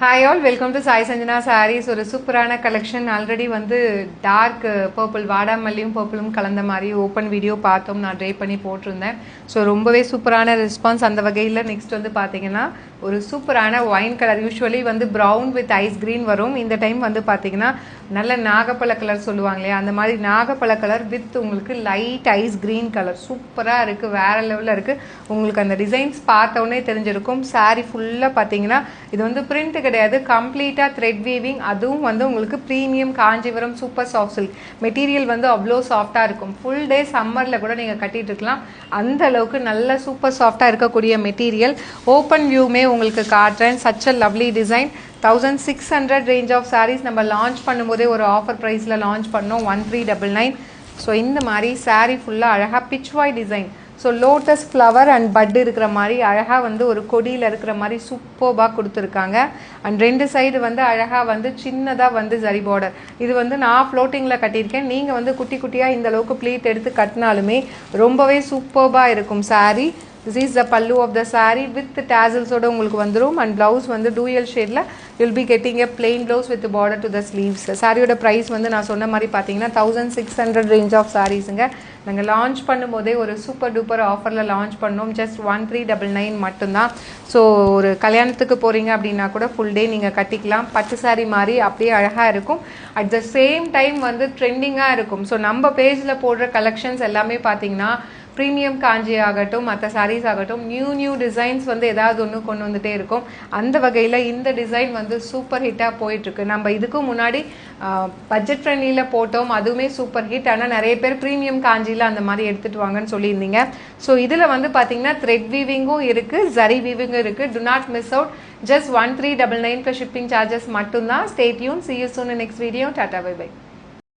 Hi all, welcome to Sai Sanjana Sarees. ஒரு சூப்பரான collection already வந்து டார்க் பர்பிள் வாடாமல்லியும் பர்பிளும் கலந்த மாதிரி ஓப்பன் வீடியோ பார்த்தோம். நான் ட்ரை பண்ணி போட்டிருந்தேன். ஸோ ரொம்பவே சூப்பரான ரெஸ்பான்ஸ் அந்த வகையில். நெக்ஸ்ட் வந்து பார்த்தீங்கன்னா ஒரு சூப்பரான ஒயின் கலர், யூஸ்வலி வந்து ப்ரௌன் வித் ஐஸ் கிரீன் வரும். இந்த டைம் வந்து பார்த்தீங்கன்னா நல்ல நாகப்பழ கலர் சொல்லுவாங்க இல்லையா, அந்த மாதிரி நாகப்பழ கலர் வித் உங்களுக்கு லைட் ஐஸ் கிரீன் கலர் சூப்பராக இருக்குது, வேறு லெவலில் இருக்குது. உங்களுக்கு அந்த டிசைன்ஸ் பார்த்தோன்னே தெரிஞ்சிருக்கும். சாரீ ஃபுல்லாக பார்த்தீங்கன்னா இது வந்து பிரிண்ட் கிடையாது, கம்ப்ளீட்டாக த்ரெட் வீவிங். அதுவும் வந்து உங்களுக்கு premium Kanchipuram super soft silk material வந்து அவ்வளோ சாஃப்டாக இருக்கும். ஃபுல் டே சம்மரில் கூட நீங்கள் கட்டிட்டு இருக்கலாம், அந்த அளவுக்கு நல்ல சூப்பர் சாஃப்டாக இருக்கக்கூடிய மெட்டீரியல். ஓப்பன் வியூமே உங்களுக்கு காட்டுறேன். Such a lovely design. 1600 range of saris நம்ம லான்ச் பண்ணும்போதே ஒரு ஆஃபர் ப்ரைஸில் லான்ச் பண்ணோம், 1399. ஸோ இந்த மாதிரி சாரீ ஃபுல்லாக அழகாக pichwai design. So lotus flower and but இருக்கிற மாதிரி அழகாக வந்து ஒரு கொடியில் இருக்கிற மாதிரி சூப்பர்பாக கொடுத்துருக்காங்க. அண்ட் ரெண்டு சைடு வந்து அழகாக வந்து சின்னதாக வந்து ஜரி பார்டர். இது வந்து நான் ஃப்ளோட்டிங்கில் கட்டியிருக்கேன். நீங்கள் வந்து குட்டி குட்டியாக இந்த அளவுக்கு ப்ளீட் எடுத்து கட்டினாலுமே ரொம்பவே சூப்பர்பாக இருக்கும் sari. This is the pallu of the saree with tassels ஓட உங்களுக்கு வந்துரும். அண்ட் ப்ளவுஸ் வந்து டூயல் ஷேடில் you'll be getting a plain blouse with border to the sleeves. சாரியோட ப்ரைஸ் வந்து நான் சொன்ன மாதிரி பார்த்தீங்கன்னா 1600 ரேஞ்ச் ஆஃப் சாரீஸுங்க. நாங்கள் லான்ச் பண்ணும்போதே ஒரு சூப்பர் டூப்பர் ஆஃபரில் லான்ச் பண்ணோம். ஜஸ்ட் 1399 மட்டும்தான். ஸோ ஒரு கல்யாணத்துக்கு போகிறீங்க அப்படின்னா கூட ஃபுல் டே நீங்கள் கட்டிக்கலாம். பட்டு சாரீ மாதிரி அப்படியே அழகாக இருக்கும். அட் த சேம் டைம் வந்து ட்ரெண்டிங்காக இருக்கும். ஸோ நம்ம பேஜில் போடுற கலெக்ஷன்ஸ் எல்லாமே பார்த்தீங்கன்னா ப்ரீமியம் காஞ்சி ஆகட்டும், மற்ற சாரீஸ் ஆகட்டும், நியூ டிசைன்ஸ் வந்து ஏதாவது ஒன்று கொண்டு வந்துட்டே இருக்கும். அந்த வகையில் இந்த டிசைன் வந்து சூப்பர் ஹிட்டாக போயிட்டுருக்கு. நம்ம இதுக்கும் முன்னாடி பட்ஜெட் ஃப்ரெண்ட்லியில் போட்டோம், அதுவுமே சூப்பர் ஹிட். ஆனால் நிறைய பேர் ப்ரீமியம் காஞ்சியில் அந்த மாதிரி எடுத்துகிட்டு வாங்கன்னு சொல்லியிருந்தீங்க. ஸோ இதில் வந்து பார்த்தீங்கன்னா த்ரெட் வீவிங்கும் இருக்குது, ஜரி வீவிங்கும் இருக்குது. Do not miss out. Just 1399 shipping charges மட்டும்தான். Stay tune. See you soon in next video. Tata, bye bye.